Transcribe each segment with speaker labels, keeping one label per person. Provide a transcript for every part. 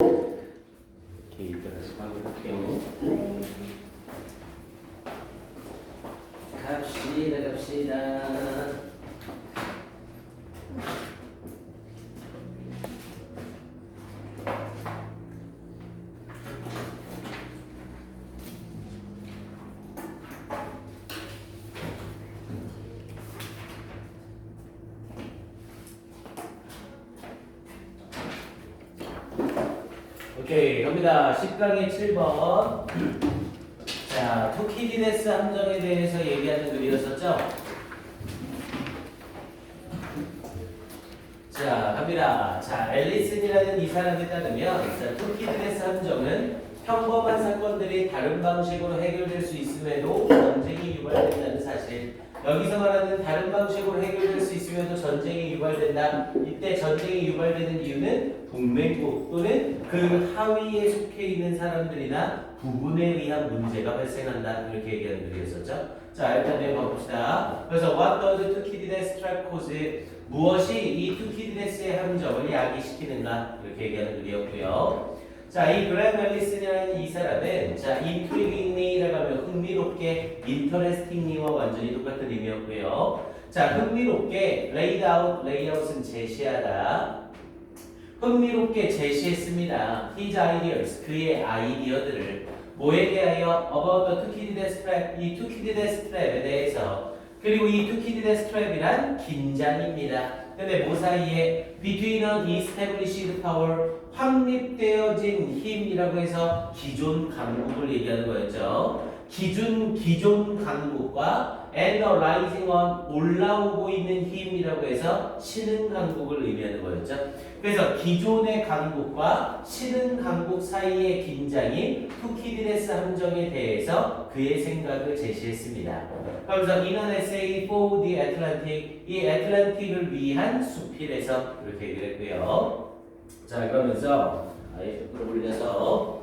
Speaker 1: 오케이, 다시 가볼게요. 갑시다. 오케이, 갑니다. 10강의 7번. 자, 투키디네스 함정에 대해서 얘기하는 글이었었죠? 자, 갑니다. 자, 앨리슨이라는 이 사람에 따르면, 자, 투키디네스 함정은 평범한 사건들이 다른 방식으로 해결될 수 있음에도 전쟁이 유발된다는 사실. 여기서 말하는 다른 방식으로 해결될 수 있으면도 전쟁이 유발된다. 이때 전쟁이 유발되는 이유는 동맹국 또는 그 하위에 속해 있는 사람들이나 부분에 의한 문제가 발생한다. 이렇게 얘기하는 글이었었죠. 자, 일단 내려봅시다. 그래서 What does 투키디네스 trap cause? 무엇이 이 투키디네스의 함정을 야기시키는가? 이렇게 얘기하는 글이었고요. 자, 이 그램 앨리슨이라는 이 사람은 자, intriguingly라고 하면 흥미롭게, interestingly와 완전히 똑같은 의미였고요. 자, 흥미롭게 laid out, layout은 제시하다. 흥미롭게 제시했습니다. His ideas, 그의 아이디어들을 뭐에 대하여 about the Thucydides trap, 이 Thucydides trap에 대해서. 그리고 이 Thucydides trap이란 긴장입니다. 근데 뭐 사이에 between an established power, 확립되어진 힘이라고 해서 기존 강국을 얘기하는 거였죠. 기존 강국과 and the rising on, 올라오고 있는 힘이라고 해서 신흥 강국을 의미하는 거였죠. 그래서 기존의 강국과 신흥 강국 사이의 긴장인 투키디네스 함정에 대해서 그의 생각을 제시했습니다. 그래서 in an essay for the Atlantic, 이 애틀란틱을 위한 수필에서 이렇게 얘기를 했고요. 자, 그러면서 아예 끌어올려서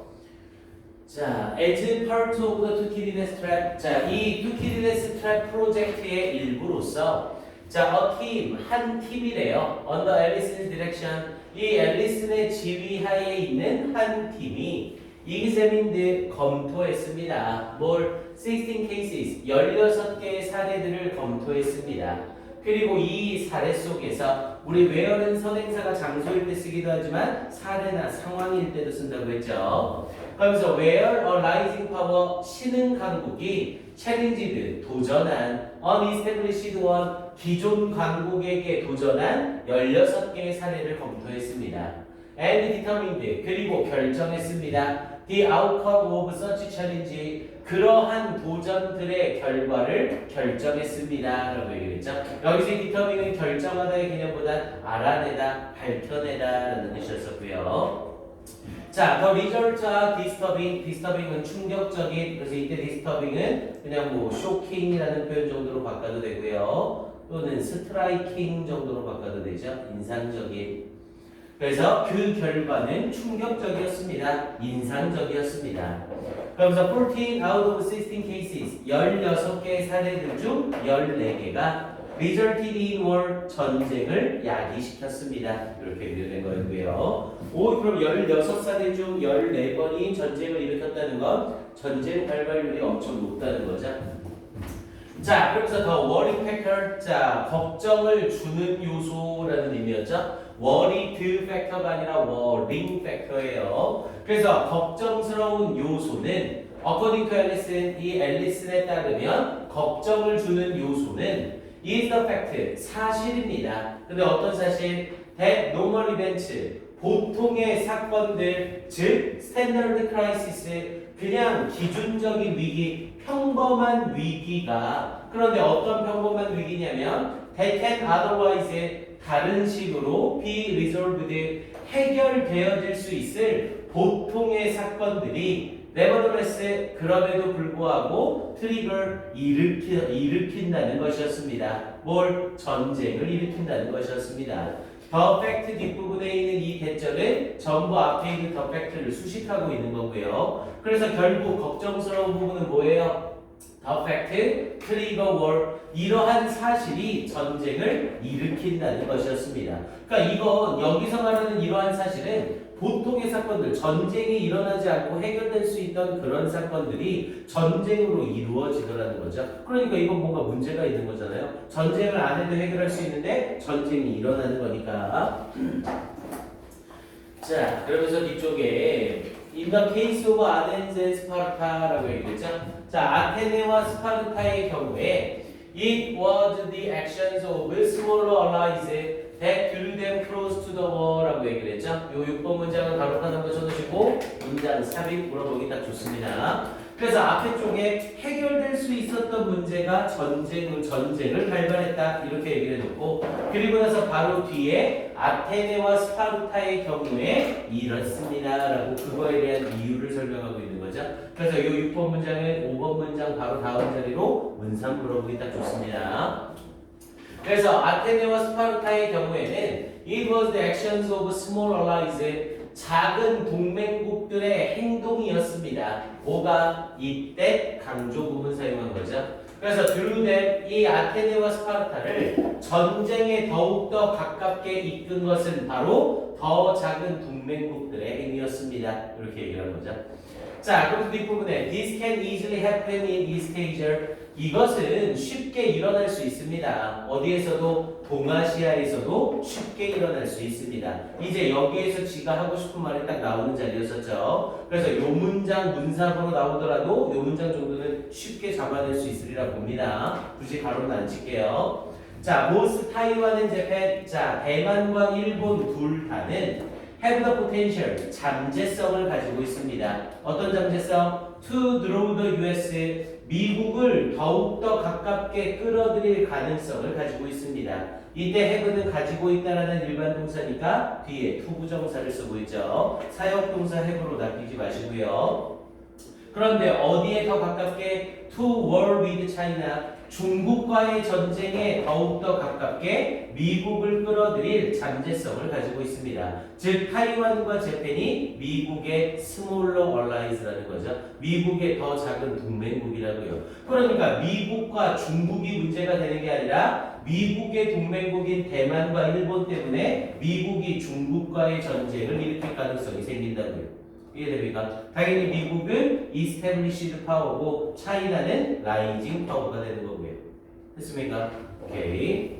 Speaker 1: 자, as part of the 투키디네스 trap, 자, 이 투키디네스 트랩 프로젝트의 일부로서 자, a team, 한 팀이래요. under Allison's direction, 이 앨리슨의 지휘하에 있는 한 팀이 examined, 검토했습니다. 뭘? 16 cases, 16개의 사례들을 검토했습니다. 그리고 이 사례 속에서 우리 where는 선행사가 장소일 때 쓰기도 하지만 사례나 상황일 때도 쓴다고 했죠. 그러면서 where a rising power, 신흥 강국이 challenged, 도전한 unestablished one, 기존 강국에게 도전한 16개의 사례를 검토했습니다. and determined, 그리고 결정했습니다. the outcome of such challenge, 그러한 도전들의 결과를 결정했습니다. 라고 얘기했죠. 여기서 determine은 결정하다의 개념보다 알아내다, 밝혀내다 라는 뜻이었었고요. 자, the result are disturbing, disturbing은 충격적인, 그래서 이때 disturbing은 그냥 뭐 shocking이라는 표현 정도로 바꿔도 되고요. 또는 striking 정도로 바꿔도 되죠. 인상적인. 그래서 그 결과는 충격적이었습니다. 인상적이었습니다. 그러면서 14 out of 16 cases, 16개의 사례들 중 14개가 resulted in war, 전쟁을 야기시켰습니다. 이렇게 얘기된 거였고요. 그럼 16사례 중 14번이 전쟁을 일으켰다는 건 전쟁 발발률이 엄청 높다는 거죠. 자, 그러면서 더 worry factor, 자, 걱정을 주는 요소라는 의미였죠. worried factor가 아니라 worrying factor예요. 그래서 걱정스러운 요소는 according to Allison, 이 앨리슨에 따르면 걱정을 주는 요소는 is the fact, 사실입니다. 근데 어떤 사실? that normal events, 보통의 사건들, 즉 standard crisis, 그냥 기준적인 위기, 평범한 위기가, 그런데 어떤 평범한 위기냐면 that can otherwise, 다른 식으로 be resolved, 해결되어질 수 있을 보통의 사건들이 nevertheless, 그럼에도 불구하고 트리거, 일으킨다는 것이었습니다. 뭘? 전쟁을 일으킨다는 것이었습니다. the fact 뒷부분에 있는 이 대절은 전부 앞에 있는 the fact를 수식하고 있는 거고요. 그래서 결국 걱정스러운 부분은 뭐예요? the fact, trigger war, 이러한 사실이 전쟁을 일으킨다는 것이었습니다. 그러니까 이건 여기서 말하는 이러한 사실은 보통의 사건들, 전쟁이 일어나지 않고 해결될 수 있던 그런 사건들이 전쟁으로 이루어지더라는 거죠. 그러니까 이건 뭔가 문제가 있는 거잖아요. 전쟁을 안 해도 해결할 수 있는데 전쟁이 일어나는 거니까. 자, 그러면서 뒤쪽에 In the case of Athens and Sparta라고 얘기했죠. 자, 아테네와 스파르타의 경우에 It was the actions of smaller allies that drew them close to the war라고 얘기를 했죠. 요 6번 문장을 바로하는 거 쳐두시고 문장 삽입 물어보기 딱 좋습니다. 그래서 앞에 쪽에 해결될 수 있었던 문제가 전쟁을 발발했다 이렇게 얘기를 해줬고, 그리고 나서 바로 뒤에 아테네와 스파르타의 경우에 이렇습니다라고 그거에 대한 이유를 설명하고 있는 거죠. 그래서 이 6번 문장은 5번 문장 바로 다음 자리로 문상 물어보기 딱 좋습니다. 그래서 아테네와 스파르타의 경우에는 It was the actions of small allies, 작은 동맹국들의 행동이었습니다. 뭐가 이때 강조구문 사용한 거죠. 그래서 드루덴 이 아테네와 스파르타를 전쟁에 더욱더 가깝게 이끈 것은 바로 더 작은 동맹국들의 행위였습니다. 이렇게 얘기를 한 거죠. 자, 그럼 뒷부분에 This can easily happen in East Asia. 이것은 쉽게 일어날 수 있습니다. 어디에서도 동아시아에서도 쉽게 일어날 수 있습니다. 이제 여기에서 지가 하고 싶은 말이 딱 나오는 자리였었죠. 그래서 요 문장 문사으로 나오더라도 요 문장 정도는 쉽게 잡아낼 수 있으리라 봅니다. 굳이 가로는 안 칠게요. 자, 보스 타이완 앤 재팬. 자, 대만과 일본 둘 다는 have the potential, 잠재성을 가지고 있습니다. 어떤 잠재성? To draw the US, 미국을 더욱더 가깝게 끌어들일 가능성을 가지고 있습니다. 이때 have는 가지고 있다라는 일반 동사니까 뒤에 to 부정사를 쓰고 있죠. 사역동사 have로 낚이지 마시고요. 그런데 어디에 더 가깝게? To war with China, 중국과의 전쟁에 더욱더 가깝게 미국을 끌어들일 잠재성을 가지고 있습니다. 즉 타이완과 재팬이 미국의 스몰러 얼라이즈라는 거죠. 미국의 더 작은 동맹국이라고요. 그러니까 미국과 중국이 문제가 되는 게 아니라 미국의 동맹국인 대만과 일본 때문에 미국이 중국과의 전쟁을 일으킬 가능성이 생긴다고요. 이해됩니까? 당연히 미국은 established 파워고 차이나는 rising 파워가 되는 거고요. 됐습니까? 오케이.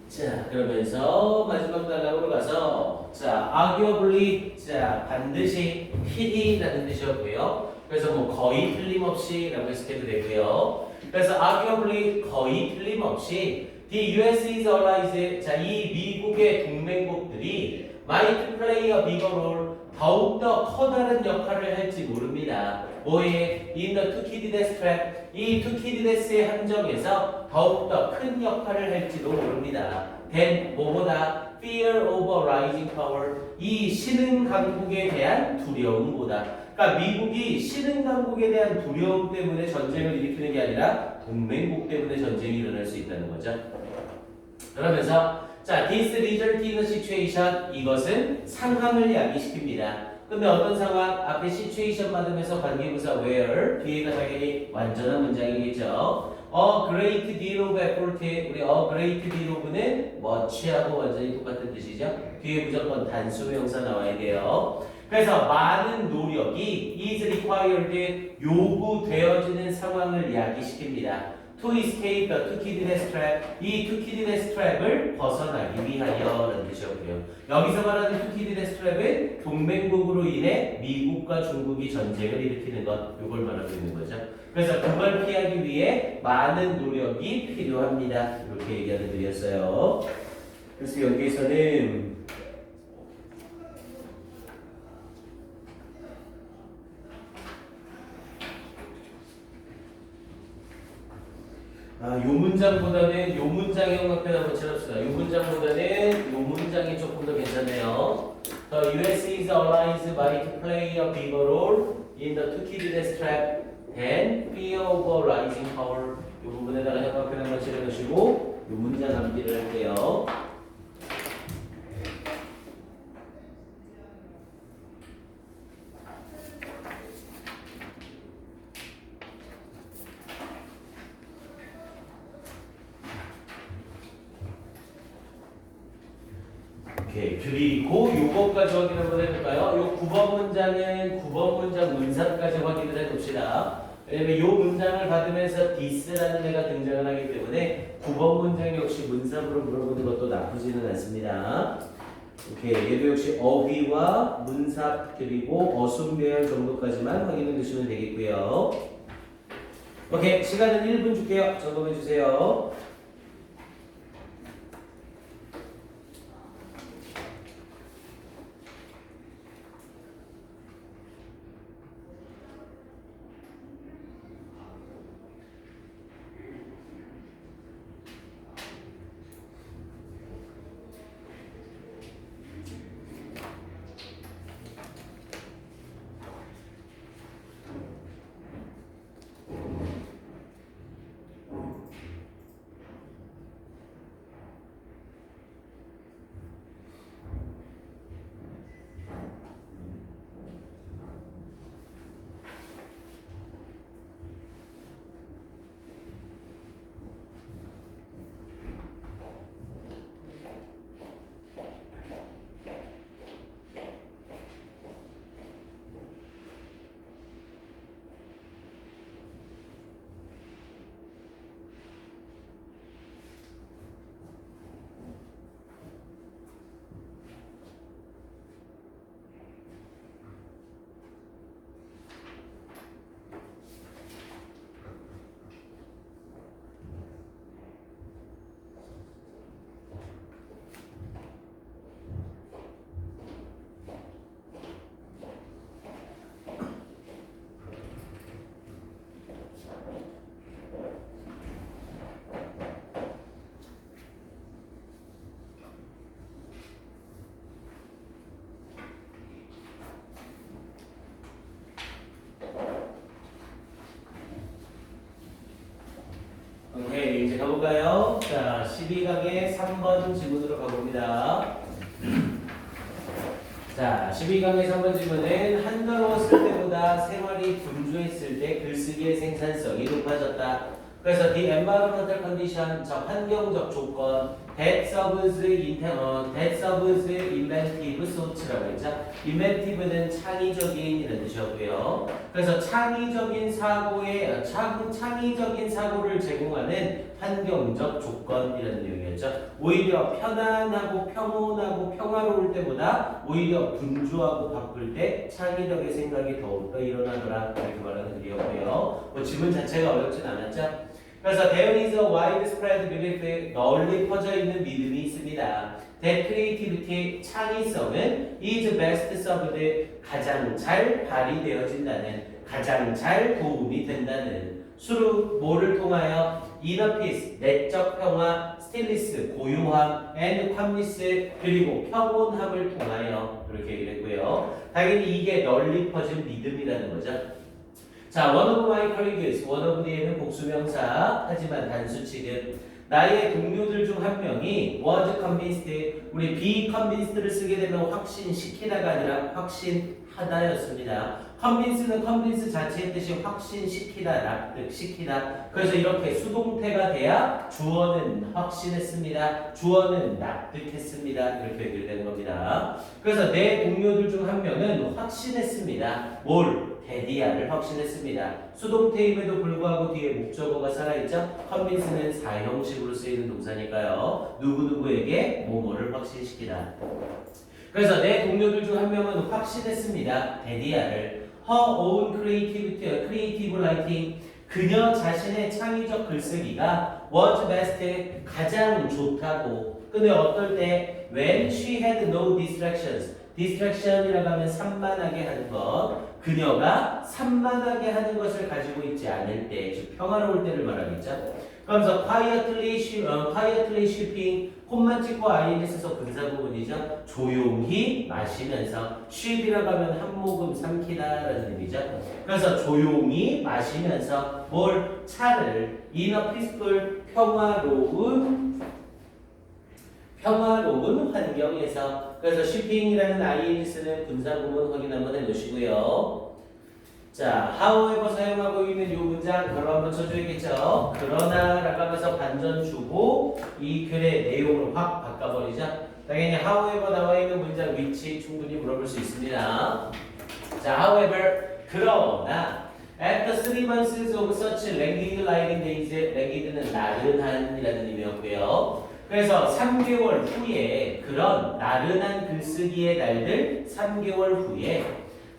Speaker 1: 자, 그러면서 마지막 단락으로 가서 자, arguably 자, 반드시 필히라는 뜻이었고요. 그래서 뭐 거의 틀림없이 라고 해석해도 되고요. 그래서 arguably 거의 틀림없이 the US is allies 자, 이 미국의 동맹국들이 might play a bigger role 더욱더 커다란 역할을 할지 모릅니다. 뭐에? In the 투키디데스 트랩 이 투키디데스의 함정에서 더욱더 큰 역할을 할지도 모릅니다. then 뭐보다? fear over rising power 이 신흥 강국에 대한 두려움보다. 그러니까 미국이 신흥 강국에 대한 두려움 때문에 전쟁을 일으키는 게 아니라 동맹국 때문에 전쟁이 일어날 수 있다는 거죠. 그러면서 자, this result in a situation 이것은 상황을 야기시킵니다. 근데 어떤 상황? 앞에 situation 받으면서 관계부사 where 뒤에가 당연히 완전한 문장이겠죠. A great deal of effort 우리 a great deal of는 much하고 완전히 똑같은 뜻이죠. 뒤에 무조건 단수명사 나와야 돼요. 그래서 많은 노력이 is required 요구되어지는 상황을 야기시킵니다. To escape the 투키디데스 트랩 이 투키디데스 트랩을 벗어나기 위하여라는 뜻이었고요. 여기서 말하는 투키디데스 트랩은 동맹국으로 인해 미국과 중국이 전쟁을 일으키는 것 이걸 말하고 있는 거죠. 그래서 그걸 피하기 위해 많은 노력이 필요합니다. 이렇게 얘기하는 글이었어요. 그래서 여기에서는 요 문장보다는 요 문장의 형광펜 한번 칠합시다. 요 문장보다는 요 문장이 조금 더 괜찮네요. The US is allies might play a bigger role in the 투키디데스 trap than fear of rising power. 요 부분에다가 형광펜 한번 칠해놓으시고 요 문장 암기를 할게요. 오케이. 그리고 요거까지 확인 한번 해볼까요? 요 9번 문장은 9번 문장 문사까지 확인을 해봅시다. 왜냐면 요 문장을 받으면서 this라는 애가 등장을 하기 때문에 9번 문장 역시 문사부로 물어보는 것도 나쁘지는 않습니다. 오케이. 얘도 역시 어휘와 문사 그리고 어순배열 정도까지만 확인해 주시면 되겠고요. 오케이. 시간은 1분 줄게요. 점검해 주세요. 오케이, 이제 가볼까요? 자, 12강의 3번 지문으로 가봅니다. 자, 12강의 3번 지문은 한가로워 쓸 때보다 생활이 분주했을 때 글쓰기의 생산성이 높아졌다. 그래서 the environmental condition, 저 환경적 조건, that serves inventive thoughts라고 했죠. inventive는 창의적인 이런 뜻이었고요. 그래서 창의적인 사고를 제공하는 환경적 조건이라는 내용이었죠. 오히려 편안하고 평온하고 평화로울 때보다 오히려 분주하고 바쁠 때 창의력의 생각이 더욱더 일어나더라. 이렇게 말하는 글이었고요. 뭐 지문 자체가 어렵진 않았죠. 그래서 there is a widespread belief, 널리 퍼져 있는 믿음이 있습니다. that creativity, 창의성은 is best served, 가장 잘 발휘되어진다는, 가장 잘 도움이 된다는, 수로 뭐를 통하여 inner peace, 내적 평화, stillness, 고요함, and calmness, 그리고 평온함을 통하여 이렇게 얘기를 했고요. 당연히 이게 널리 퍼진 믿음이라는 거죠. 자, one of my colleagues, one of 뒤에는 복수명사, 하지만 단수치근. 나의 동료들 중 한 명이 was convinced, 우리 be convinced를 쓰게 되면 확신시키다가 아니라 확신하다였습니다. convince는 convince 자체의 뜻이 확신시키다, 납득시키다. 그래서 이렇게 수동태가 돼야 주어는 확신했습니다. 주어는 납득했습니다. 이렇게 연결되는 겁니다. 그래서 내 동료들 중 한 명은 확신했습니다. 뭘? 데디아를 확신했습니다. 수동태임에도 불구하고 뒤에 목적어가 살아있죠? 컨빈스는 사형식으로 쓰이는 동사니까요. 누구누구에게 뭐뭐를 확신시키다. 그래서 내 동료들 중 한 명은 확신했습니다. 데디아를. Her own creative writing, 그녀 자신의 창의적 글쓰기가 was best, 가장 좋다고. 근데 어떨 때 when she had no distractions, distraction이라고 하면 산만하게 하는 것, 그녀가 산만하게 하는 것을 가지고 있지 않을 때, 즉 평화로울 때를 말하겠죠. 그러면서 quietly sipping, 콧만 찍고 아이를 써서 분사 부분이죠. 조용히 마시면서, sip이라고 하면 한 모금 삼키다라는 의미죠. 그래서 조용히 마시면서 뭘? 차를 in a peaceful, 평화로운 환경에서. 그래서 shipping이라는 ing를 쓰는 분사 부분 확인 한번 해놓으시고요. 자, however 사용하고 있는 이 문장 바로 한번 쳐줘야겠죠. 그러나 라고 하면서 반전 주고 이 글의 내용을 확 바꿔버리죠. 당연히 however 나와 있는 문장 위치 충분히 물어볼 수 있습니다. 자, however 그러나 after 3 months of such languid lying days, languid는 나른한이라는 의미였고요. 그래서 3개월 후에 그런 나른한 글쓰기의 날들 3개월 후에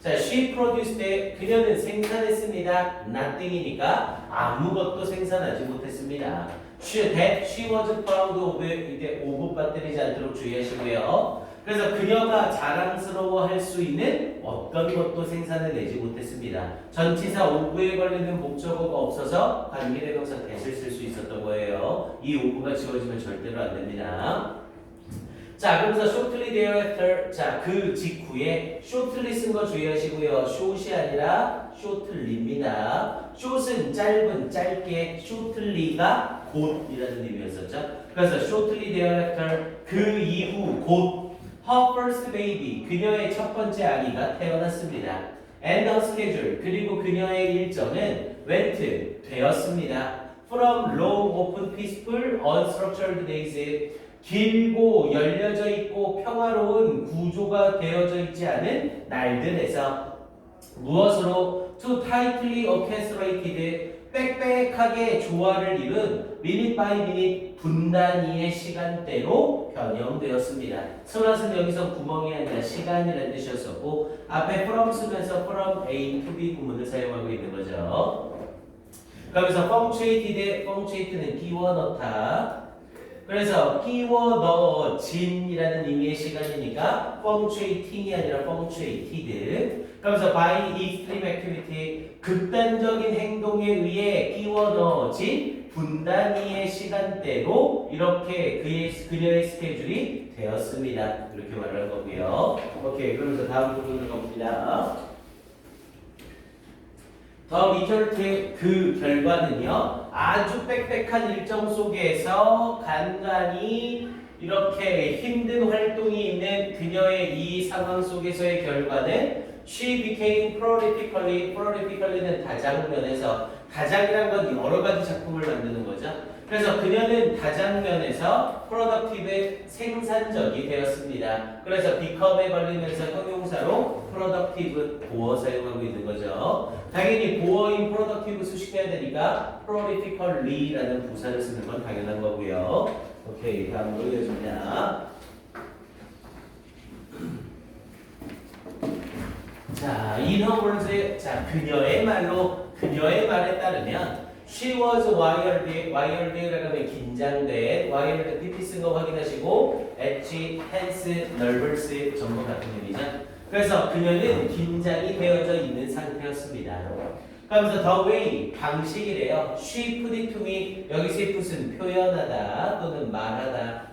Speaker 1: 자, she produced 때 그녀는 생산했습니다. nothing이니까 아무것도 생산하지 못했습니다. she was proud of 이때 of 빠뜨리지 않도록 주의하시고요. 그래서 그녀가 자랑스러워 할 수 있는 어떤 것도 생산해내지 못했습니다. 전치사 of에 걸리는 목적어가 없어서 관계대명사 that을 쓸 수 있었던 거예요. 이 of가 지워지면 절대로 안 됩니다. 자, 그러면서 shortly thereafter, 자, 그 직후에 shortly 쓴 거 주의하시고요. short이 아니라 shortly입니다. short은 짧은, 짧게, shortly가 곧이라는 의미였었죠. 그래서 shortly thereafter, 그 이후 곧 her first baby, 그녀의 첫 번째 아기가 태어났습니다. And her schedule, 그리고 그녀의 일정은 went, 되었습니다. From long, open, peaceful, unstructured days, 길고 열려져 있고 평화로운 구조가 되어져 있지 않은 날들에서 무엇으로 to tightly orchestrated 빽빽하게 조화를 이룬 minute by minute 분단위의 시간대로 변형되었습니다. 슬롯은 여기서 구멍이 아니라 시간이라는 뜻이었었고 앞에 from 쓰면서 from A to B 구문을 사용하고 있는 거죠. 그러면서 punctuated는 끼워 넣다. 그래서 끼워 넣어진이라는 의미의 시간이니까 punctuating이 아니라 punctuated. 그러면서 by extreme activity 극단적인 행동에 의해 끼워 넣어진 분단위의 시간대로 이렇게 그녀의 스케줄이 되었습니다. 이렇게 말을 할 거고요. 오케이, 그러면서 다음 부분으로 가봅니다. 더 리절트 그 결과는요 아주 빽빽한 일정 속에서 간간히 이렇게 힘든 활동이 있는 그녀의 이 상황 속에서의 결과는 she became prolifically는 다장면에서 다장이란 건 여러 가지 작품을 만드는 거죠. 그래서 그녀는 다장면에서 productive 생산적이 되었습니다. 그래서 become에 걸리면서 형용사로 productive 보어 사용하고 있는 거죠. 당연히 보어인 productive 수식해야 되니까 prolifically라는 부사를 쓰는 건 당연한 거고요. 오케이, 다음으로 이어집니다. 자, in her words, 자, 그녀의 말에 따르면 she was wild라고 하면 긴장된, wild pp 쓴 거 확인하시고 edgy, tense, nervous 전부 같은 의미죠. 그래서 그녀는 긴장이 되어져 있는 상태였습니다. 그러면서 the way 방식이래요. she put it to me 여기서 put은 표현하다 또는 말하다.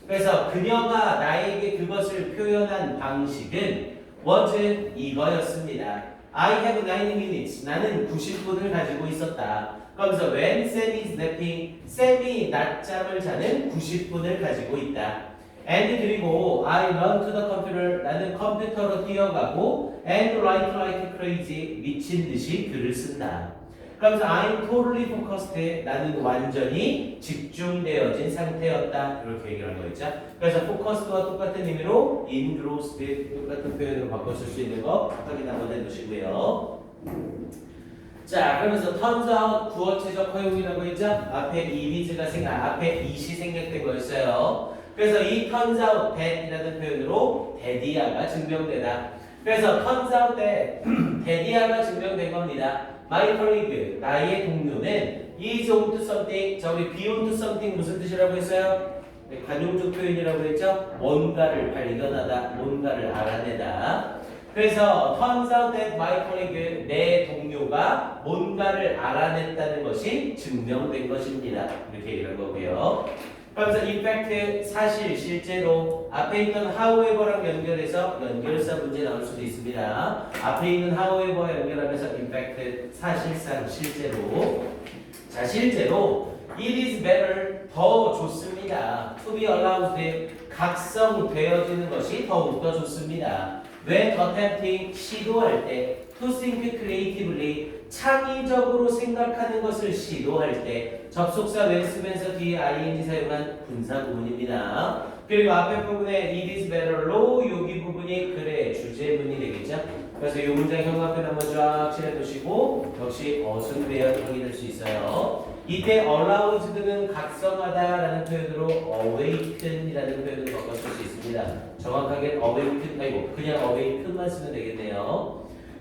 Speaker 1: 그래서 그녀가 나에게 그것을 표현한 방식은 was 이거였습니다. I have 9 minutes. 나는 90분을 가지고 있었다. 그러면서 when Sam is napping, 샘이 낮잠을 자는 90분을 가지고 있다. And 그리고 I run to the computer. 나는 컴퓨터로 뛰어가고 and write like crazy. 미친 듯이 글을 쓴다. 그러면서 I'm totally focused. 나는 완전히 집중되어진 상태였다. 이렇게 얘기를 한 거있죠. 그래서 focused와 똑같은 의미로 engrossed 똑같은 표현으로 바꿔 쓸 수 있는 거 확인 한번 해두시고요. 자, 그러면서 turns out 구어체적 허용이라고 했죠. 앞에 앞에 it이 생략된 거였어요. 그래서 이 turns out that이라는 표현으로 데디아가 증명되다. 그래서 turns out that 데디아가 증명된 겁니다. My colleague, 나의 동료는 is on to something. 자, 우리 be on to something 무슨 뜻이라고 했어요? 네, 관용적 표현이라고 했죠? 뭔가를 발견하다, 뭔가를 알아내다. 그래서 turns out that my colleague, 내 동료가 뭔가를 알아냈다는 것이 증명된 것입니다. 이렇게 얘기한 거고요. 그러면서 in fact, 사실, 실제로 앞에 있던 however랑 연결해서 연결사 문제 나올 수도 있습니다. 앞에 있는 however와 연결하면서 in fact, 사실상, 실제로. 자, 실제로 it is better, 더 좋습니다. to be allowed, 각성되어지는 것이 더욱더 좋습니다. when attempting, 시도할 때 to think creatively, 창의적으로 생각하는 것을 시도할 때 접속사 when 쓰면서 뒤에 ing 사용한 분사 구문입니다. 그리고 앞에 부분에 it is better로 여기 부분이 그래 주제문이 되겠죠. 그래서 이 문장 형광펜 한번 쫙 칠해두시고 역시 어순배열 확인할 수 있어요. 이때 allowed는 각성하다라는 표현으로 awaken이라는 표현으로 바꿔줄 수 있습니다. 정확하게 awaken 아니고 그냥 awaken만 쓰면 되겠네요.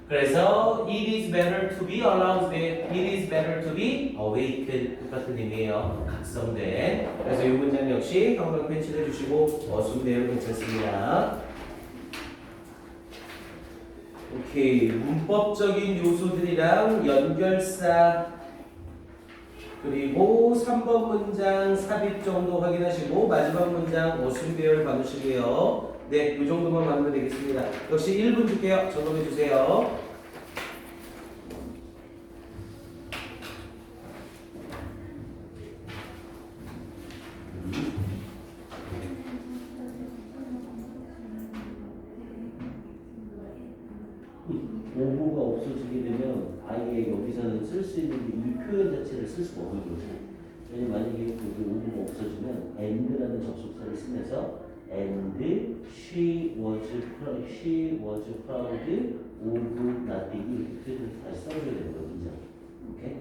Speaker 1: 그래서 it is better to be allowed, it is better to be awakened 똑같은 의미예요. 각성된. 그래서 이 문장 역시 형광펜 칠해주시고 어순배열 괜찮습니다. 오케이. 문법적인 요소들이랑 연결사 그리고 3번 문장 삽입 정도 확인하시고 마지막 문장 어순배열 봐주시고요. 네, 이 정도만 만들면 되겠습니다. 역시 1분 줄게요. 점검해 주세요. 오보가 없어지게 되면 아예 여기서는 쓸 수 있는 이 표현 자체를 쓸 수가 없는 거죠. 왜냐면 만약에 여기 오보가 없어지면 and라는 접속사를 쓰면서 and she was proud of nothing 이렇게 표현을 다시 써줘야 되는 거죠. 오케이?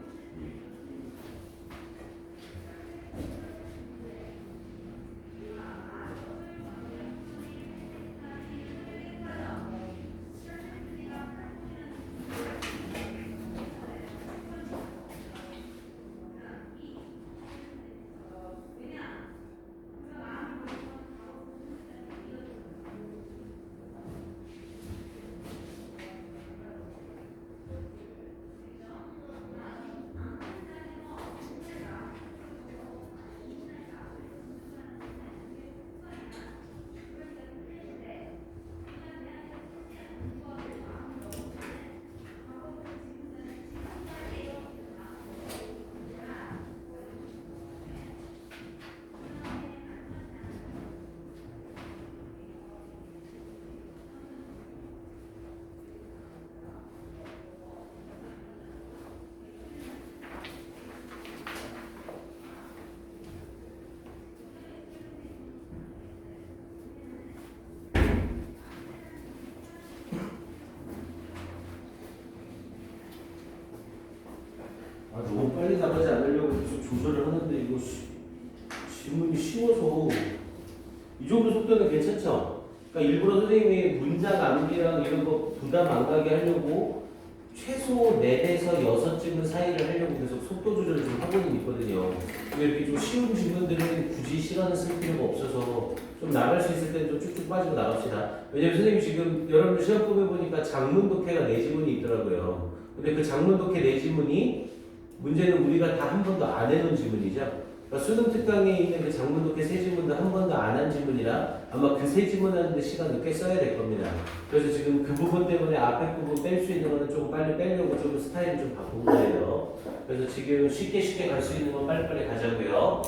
Speaker 1: 너무 빨리 나가지 않으려고 계속 조절을 하는데 이거 질문이 쉬워서 이 정도 속도는 괜찮죠? 그러니까 일부러 선생님이 문장 암기랑 이런 거 부담 안 가게 하려고 최소 4에서 6질문 사이를 하려고 계속 속도 조절을 좀 하고는 있거든요. 이렇게 좀 쉬운 질문들은 굳이 시간을 쓸 필요가 없어서 좀 나갈 수 있을 때는 좀 쭉쭉 빠지고 나갑시다. 왜냐면 선생님 지금 여러분들 시험 보내보니까 장문 독해가 4지문이 있더라고요. 근데 그 장문 독해 4지문이 문제는 우리가 다 한 번도 안 해놓은 지문이죠. 그러니까 수능 특강에 있는 그 장문 독해 3지문도 한 번도 안 한 지문이라 아마 그 3지문 하는데 시간을 꽤 써야 될 겁니다. 그래서 지금 그 부분 때문에 앞에 부분 뺄 수 있는 거는 조금 빨리 빼려고 좀 스타일을 좀 바꾼 거예요. 그래서 지금 쉽게 갈 수 있는 건 빨리빨리 가자고요.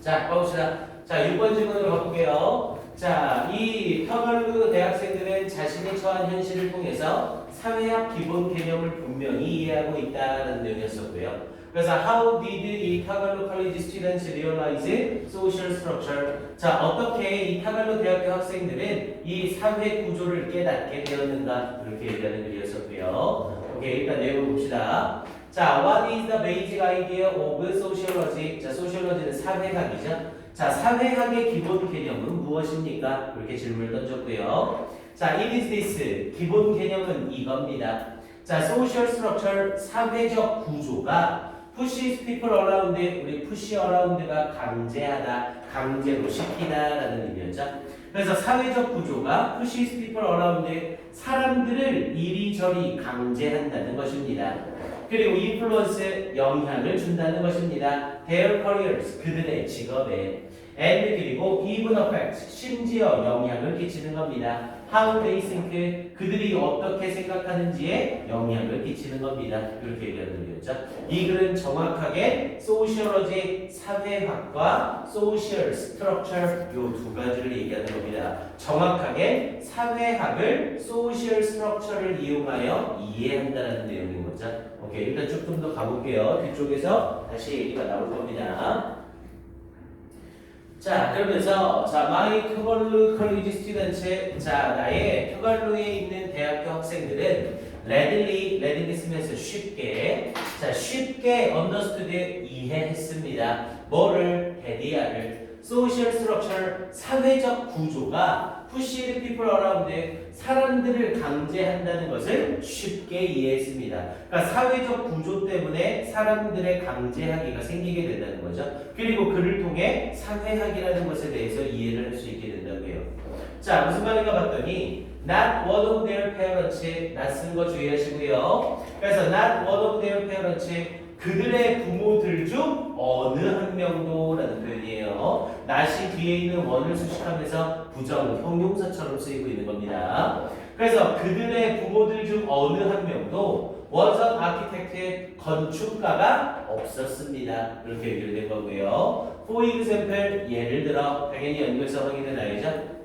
Speaker 1: 자, 가봅시다. 자, 6번 질문으로 바꿀게요. 자, 이 터갈루 대학생들은 자신이 처한 현실을 통해서 사회학 기본 개념을 분명히 이해하고 있다는 내용이었었고요. 그래서 how did 이 타갈로 컬리지 students realize social structure? 자, 어떻게 이 타갈로 대학교 학생들은 이 사회 구조를 깨닫게 되었는가? 이렇게 얘기하는 글이었었고요. 오케이, 일단 내용을 봅시다. 자, what is the basic idea of sociology? 자, sociology는 사회학이죠. 자, 사회학의 기본 개념은 무엇입니까? 이렇게 질문을 던졌고요. 자, it is this. 기본 개념은 이겁니다. 자, social structure, 사회적 구조가 pushes people around, 우리 push around가 강제하다, 강제로 시키다라는 의미였죠. 그래서 사회적 구조가 pushes people around, 사람들을 이리저리 강제한다는 것입니다. 그리고 influence, 영향을 준다는 것입니다. Their careers, 그들의 직업에. And 그리고 even affect, 심지어 영향을 끼치는 겁니다. How they think, 그들이 어떻게 생각하는지에 영향을 끼치는 겁니다. 이렇게 얘기하는 거였죠. 이 글은 정확하게 sociology, 사회학과 social structure 요 두 가지를 얘기하는 겁니다. 정확하게 사회학을 social structure를 이용하여 이해한다는 내용인 거죠. 오케이, 일단 쭉 좀 더 가볼게요. 뒤쪽에서 다시 얘기가 나올 겁니다. 자, 그러면서 마이 투발루 컬리지 스튜던트, 나의 투발루에 있는 대학교 학생들은 readily 쓰면서 쉽게, 쉽게 understood 이해했습니다. 뭐를? 데디아를. social structure, 사회적 구조가 pushed people around, 사람들을 강제한다는 것을 쉽게 이해했습니다. 그러니까 사회적 구조 때문에 사람들의 강제하기가 생기게 된다는 거죠. 그리고 그를 통해 사회학이라는 것에 대해서 이해를 할 수 있게 된다고요. 자, 무슨 말인가 봤더니 not one of their parents, 낯선 거 주의하시고요. 그래서 not one of their parents, 그들의 부모들 중 어느 한 명도 라는 표현이에요. not이 뒤에 있는 one을 수식하면서 부정, 형용사처럼 쓰이고 있는 겁니다. 그래서 그들의 부모들 중 어느 한 명도 was an architect, 건축가가 없었습니다. 이렇게 연결된 거고요. For example, 예를 들어, 당연히 연결성 확인해 놔야죠.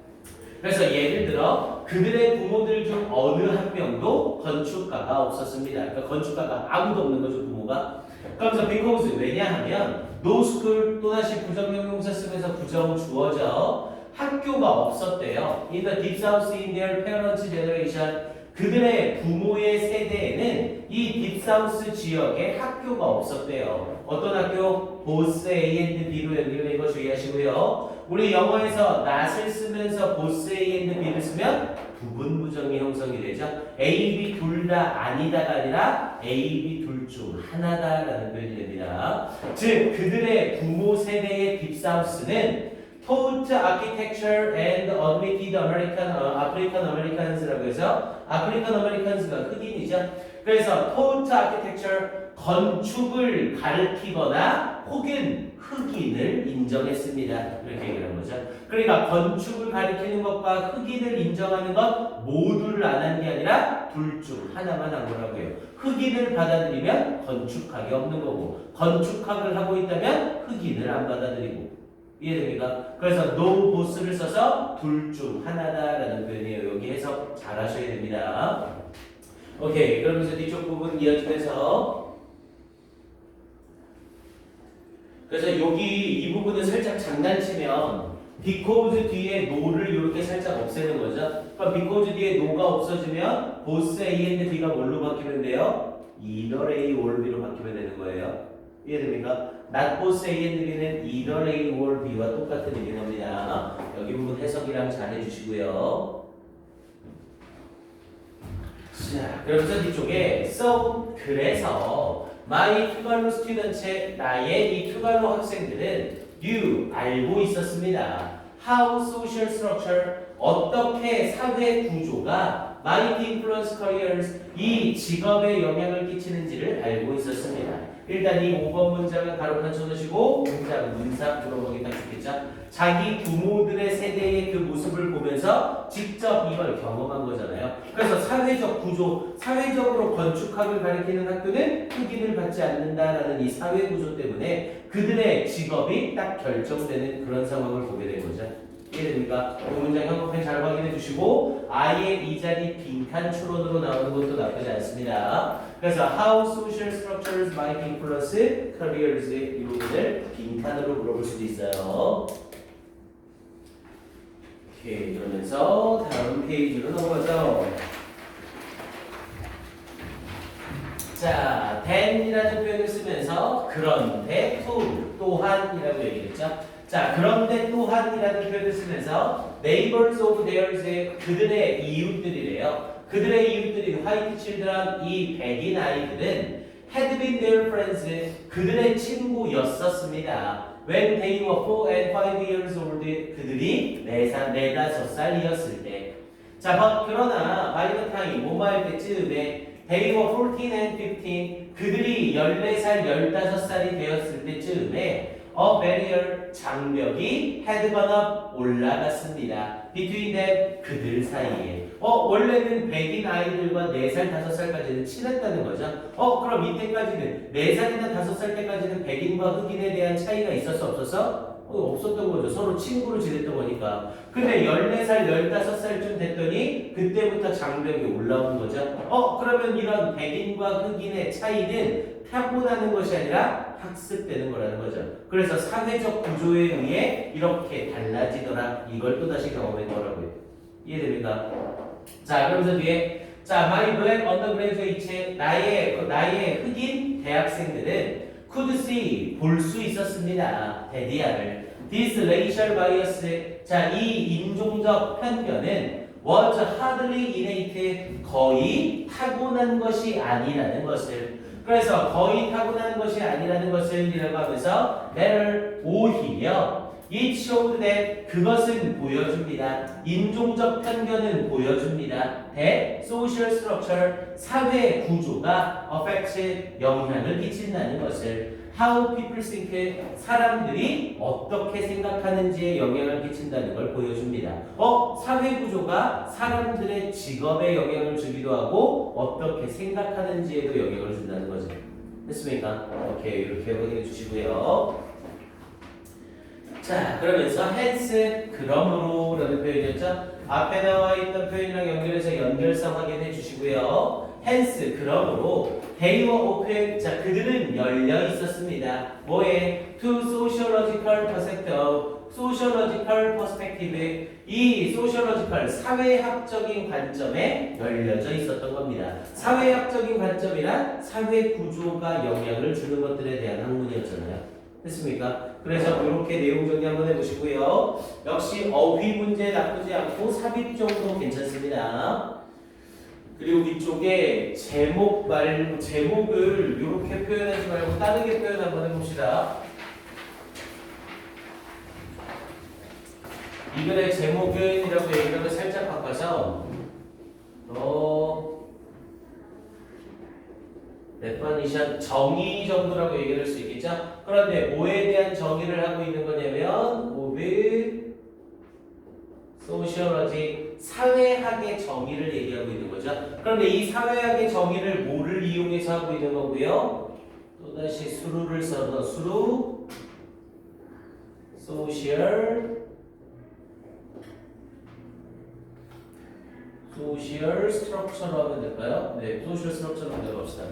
Speaker 1: 그래서 예를 들어 그들의 부모들 중 어느 한 명도 건축가가 없었습니다. 그러니까 건축가가 아무도 없는 거죠, 부모가. 그러면서 because, 왜냐하면 no school, 또다시 부정형용사 쓰면서 부정 주어져 학교가 없었대요. In the deep south in their parents' generation, 그들의 부모의 세대에는 이 딥사우스 지역에 학교가 없었대요. 어떤 학교? 보스 A and B로 연결된 거 주의하시고요. 우리 영어에서 not을 쓰면서 보스 A and B를 쓰면 부분 부정의 형성이 되죠. A, B 둘 다 아니다가 아니라 A, B 둘 중 하나다라는 표현이 됩니다. 즉 그들의 부모 세대의 딥사우스는 taught architecture and admitted African Americans라고 해서 African Americans가 흑인이죠. 그래서 taught architecture, 건축을 가르치거나 혹은 흑인을 인정했습니다. 이렇게 얘기하는 거죠. 그러니까 건축을 가리키는 것과 흑인을 인정하는 것 모두를 안 한 게 아니라 둘 중 하나만 한 거라고요. 흑인을 받아들이면 건축학이 없는 거고 건축학을 하고 있다면 흑인을 안 받아들이고. 이해됩니까? 그래서 no both를 써서 둘 중 하나다라는 표현이에요. 여기 해석 잘 하셔야 됩니다. 오케이, 그러면서 뒤쪽 부분 이어지면서 그래서 여기 이 부분을 살짝 장난치면 because 뒤에 no를 이렇게 살짝 없애는 거죠. 그럼 because 뒤에 no가 없어지면 both A and B가 뭘로 바뀌면 돼요? either A or B로 바뀌면 되는 거예요. 이해됩니까? not both A and B는 either A or B와 똑같은 의미인 겁니다. 여기 부분 해석이랑 잘 해주시고요. 자, 그러면서 뒤쪽에 so, 그래서 my 투갈로 스튜던트, 나의 이 투갈로 학생들은 knew, 알고 있었습니다. how social structure, 어떻게 사회 구조가 might influence careers, 이 직업에 영향을 끼치는지를 알고 있었습니다. 일단 이 5번 문장은 가로판 쳐놓으시고 문사 물어보기 딱 좋겠죠? 자기 부모들의 세대의 그 모습을 보면서 직접 이걸 경험한 거잖아요. 그래서 사회적 구조, 사회적으로 건축학을 가리키는 학교는 흑인을 받지 않는다라는 이 사회 구조 때문에 그들의 직업이 딱 결정되는 그런 상황을 보게 된 거죠. 이해됩니까? 이 문장 한국편 잘 확인해 주시고 아예 이 자리 빈칸 추론으로 나오는 것도 나쁘지 않습니다. 그래서 how social structures might influence careers, 이 부분을 빈칸으로 물어볼 수도 있어요. 오케이, 그러면서 다음 페이지로 넘어가죠. 자, then이라는 표현을 쓰면서 그런데 또한이라고 얘기했죠. 자, 그런데 또한이라는 표현을 쓰면서 neighbors of theirs, 그들의 이웃들이래요. 그들의 이웃들인 화이트 칠드런, 이 백인 아이들은 had been their friends, 그들의 친구였었습니다. When they were 4 and 5 years old, 그들이 4~5살이었을 때. 자, 그러나 by the time, 뭐할 때쯤에 they were 14 and 15, 그들이 14살, 15살이 되었을 때쯤에 a barrier, 장벽이 had gone up, 올라갔습니다. between them, 그들 사이에. 원래는 백인 아이들과 4살, 5살까지는 친했다는 거죠. 그럼 이때까지는 4살이나 5살 때까지는 백인과 흑인에 대한 차이가 있었어 없었어? 없었던 거죠. 서로 친구로 지냈던 거니까. 근데 14살, 15살쯤 됐더니 그때부터 장벽이 올라온 거죠. 그러면 이런 백인과 흑인의 차이는 타고나는 것이 아니라 학습되는 거라는 거죠. 그래서 사회적 구조에 의해 이렇게 달라지더라. 이걸 또다시 경험했더라고요. 이해됩니까? 자, 그러면서 뒤에 자, my black undergraduate 나의 흑인 대학생들은 could see 볼 수 있었습니다. 데디아를 this racial bias 자, 이 인종적 편견은 was hardly innate 거의 타고난 것이 아니라는 것을 그래서 거의 타고난 것이 아니라는 것을 이라고 하면서 better 오히려 it showed that 그것은 보여줍니다. 인종적 편견은 보여줍니다. that social structure 사회 구조가 affects 영향을 끼친다는 것을 how people think 사람들이 어떻게 생각하는지에 영향을 끼친다는 걸 보여줍니다. 사회 구조가 사람들의 직업에 영향을 주기도 하고 어떻게 생각하는지에도 영향을 준다는 거죠. 됐습니까? 오케이, 이렇게 확인해 주시고요. 자, 그러면서 hence 그러므로 라는 표현이었죠. 앞에 나와 있던 표현이랑 연결해서 연결성 확인해 주시고요. hence 그러므로 they were open 자 그들은 열려 있었습니다. 뭐에? to sociological perspective 이 sociological 사회학적인 관점에 열려져 있었던 겁니다. 사회학적인 관점이란 사회 구조가 영향을 주는 것들에 대한 학문이었잖아요. 됐습니까? 그래서 이렇게 내용 정리 한번 해보시고요. 역시 어휘 문제 나쁘지 않고 삽입 정도 괜찮습니다. 그리고 위쪽에 제목을 이렇게 표현하지 말고 다르게 표현 한번 해봅시다. 이 글의 제목은 이라고 얘기하면 살짝 바꿔서 definition 정의 정도라고 얘기를 할 수 있겠죠? 그런데 뭐에 대한 정의를 하고 있는 거냐면 of sociology 사회학의 정의를 얘기하고 있는 거죠. 그런데 이 사회학의 정의를 뭐를 이용해서 하고 있는 거고요? 또다시 수루를 써서 수루 social structure로 하면 될까요? 네, social structure로 들어갑시다.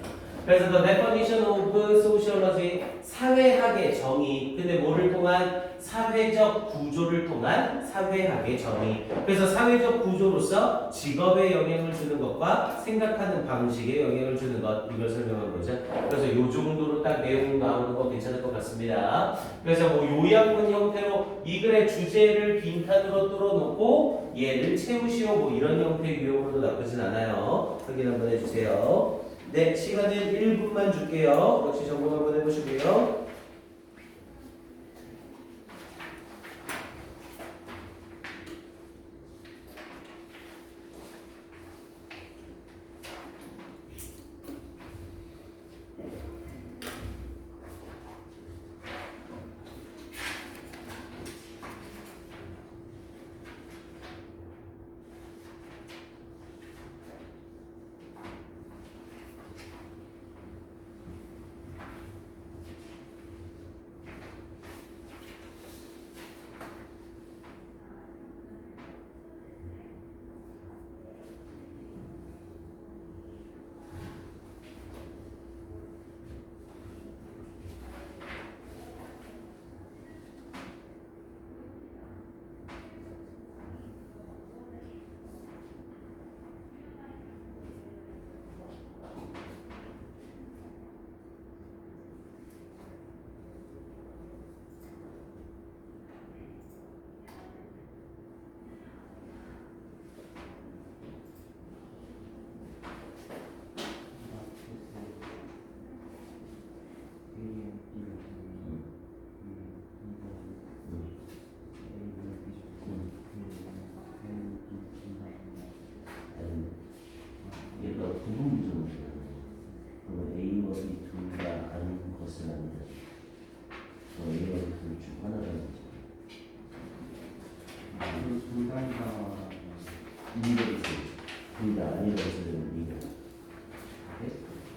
Speaker 1: 그래서 the definition of sociology 사회학의 정의 근데 뭐를 통한 사회적 구조를 통한 사회학의 정의 그래서 사회적 구조로서 직업에 영향을 주는 것과 생각하는 방식에 영향을 주는 것 이걸 설명한 거죠. 그래서 요 정도로 딱 내용 나오는 거 괜찮을 것 같습니다. 그래서 뭐 요약문 형태로 이 글의 주제를 빈칸으로 뚫어놓고 얘를 채우시오 뭐 이런 형태의 유형으로도 나쁘진 않아요. 확인 한번 해주세요. 네, 시간은 1분만 줄게요. 역시 점검 한번 해보시고요.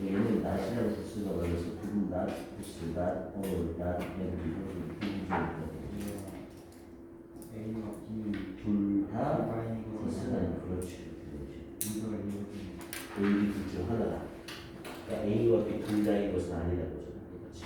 Speaker 1: 얘는 낮이라는 수가 원래서 부른다. that, this, that, all that, and
Speaker 2: A와 B
Speaker 1: 둘다
Speaker 2: Y이고
Speaker 1: 것은 아니 그렇지.
Speaker 2: 이거가 이거지.
Speaker 1: A, B 둘중 하나다. 그러니까 A와 B 둘 다인 것은 아니라고 저는 똑같이.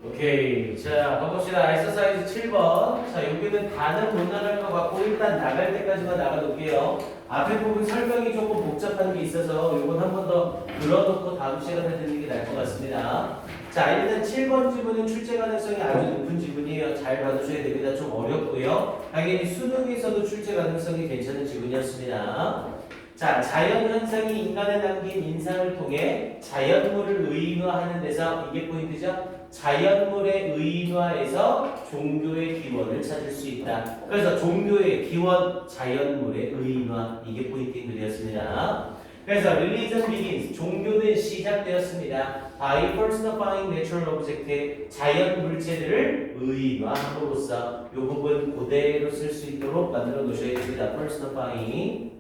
Speaker 1: 오케이. 자, 가봅시다. 엑서사이즈 7번. 자, 여기는 다는 못 나갈 것 같고, 일단 나갈 때까지만 나가놓을게요. 앞에 부분 설명이 조금 복잡한 게 있어서, 이건 한 번 더 들어놓고 다음 시간에 듣는 게 나을 것 같습니다. 자, 일단 7번 지문은 출제 가능성이 아주 높은 지문이에요. 잘 봐주셔야 됩니다. 좀 어렵고요. 당연히 수능에서도 출제 가능성이 괜찮은 지문이었습니다. 자, 자연현상이 인간에 남긴 인상을 통해 자연물을 의인화하는 데서 이게 포인트죠. 자연물의 의인화에서 종교의 기원을 찾을 수 있다. 그래서 종교의 기원, 자연물의 의인화 이게 포인트인 글이었습니다. 그래서 religion begins, 종교는 시작되었습니다. by falsifying natural object, 자연 물체들을 의인화함으로써 이 부분 그대로 쓸 수 있도록 만들어 놓으셔야 됩니다. falsifying.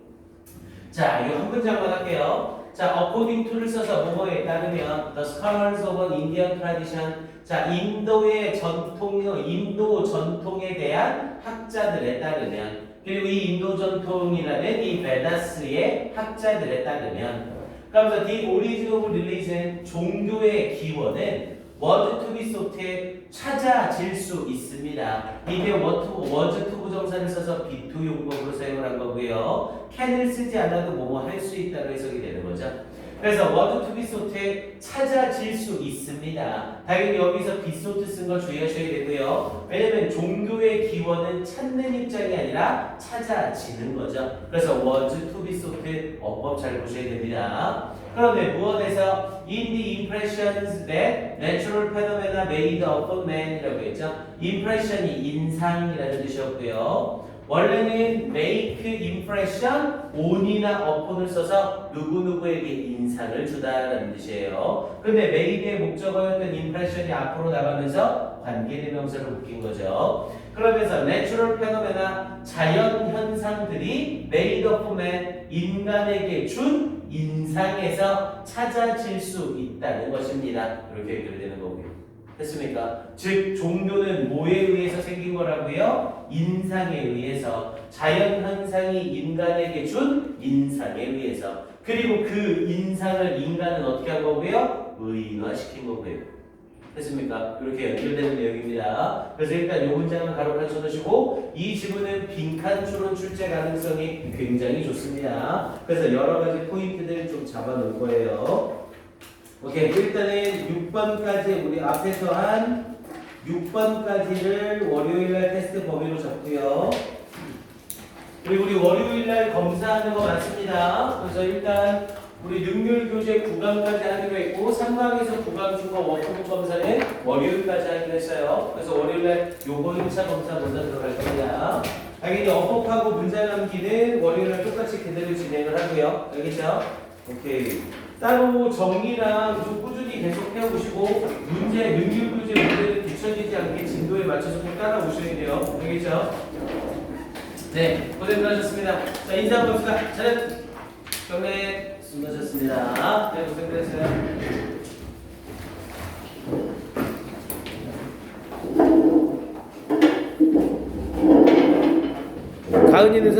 Speaker 1: 자, 이 한 문장만 할게요. 자, according to를 써서 뭐뭐에 따르면 the scholars of an Indian tradition. 자, 인도의 인도 전통에 대한 학자들에 따르면, 그리고 이 인도 전통이라는 이 베다스의 학자들에 따르면, 그러면서 the origin of religion, 종교의 기원은 was to be sought, 찾아질 수 있습니다. 이게 was to 부정사를 써서 be to 용법으로 사용을 한 거고요. can을 쓰지 않아도 뭐뭐 할 수 있다고 해석이 되는 거죠. 그래서 was to be sought, 찾아질 수 있습니다. 당연히 여기서 be sought 쓴 거 주의하셔야 되고요. 왜냐면 종교의 기원은 찾는 입장이 아니라 찾아지는 거죠. 그래서 was to be sought 어법 잘 보셔야 됩니다. 그런데 무엇에서 in the impressions that natural phenomena made upon man이라고 했죠. impression이 인상이라는 뜻이었고요. 원래는 make impression on이나 upon을 써서 누구누구에게 인상을 주다라는 뜻이에요. 근데 made의 목적어였던 impression이 앞으로 나가면서 관계대명사로 바뀐 거죠. 그러면서 natural phenomena, 자연 현상들이 made upon man, 인간에게 준 인상에서 찾아질 수 있다는 것입니다. 이렇게 연결되는 거고요. 됐습니까? 즉 종교는 뭐에 의해서 생긴 거라고요? 인상에 의해서. 자연 현상이 인간에게 준 인상에 의해서. 그리고 그 인상을 인간은 어떻게 한 거고요? 의인화시킨 거고요. 됐습니까? 이렇게 연결되는 내용입니다. 그래서 일단 이 문장은 가로칸 쳐놓으시고 이 지문은 빈칸 추론 출제 가능성이 굉장히 좋습니다. 그래서 여러 가지 포인트들 좀 잡아놓을 거예요. 오케이, 일단은 6번까지 우리 앞에서 한 6번까지를 월요일날 테스트 범위로 잡고요. 그리고 우리 월요일날 검사하는 거 맞습니다. 그래서 일단 우리 능률 교재 9강까지 하기로 했고 3강에서 9강 중과 워크북 검사는 월요일까지 하기로 했어요. 그래서 월요일날 요거 1차 검사 먼저 들어갈 겁니다. 당연히 어법하고 문장 암기는 월요일날 똑같이 그대로 진행을 하고요. 알겠죠? 오케이. 따로 정리랑 좀 꾸준히 계속 해오시고 문제, 능률 교재 문제는 뒤처지지 않게 진도에 맞춰서 꼭 따라오셔야 돼요. 알겠죠? 네, 고생 많으셨습니다. 자, 인사 한번 봅시다. 차렷, 경례, 수고하셨습니다. 네, 고생들 했어요. 가은이는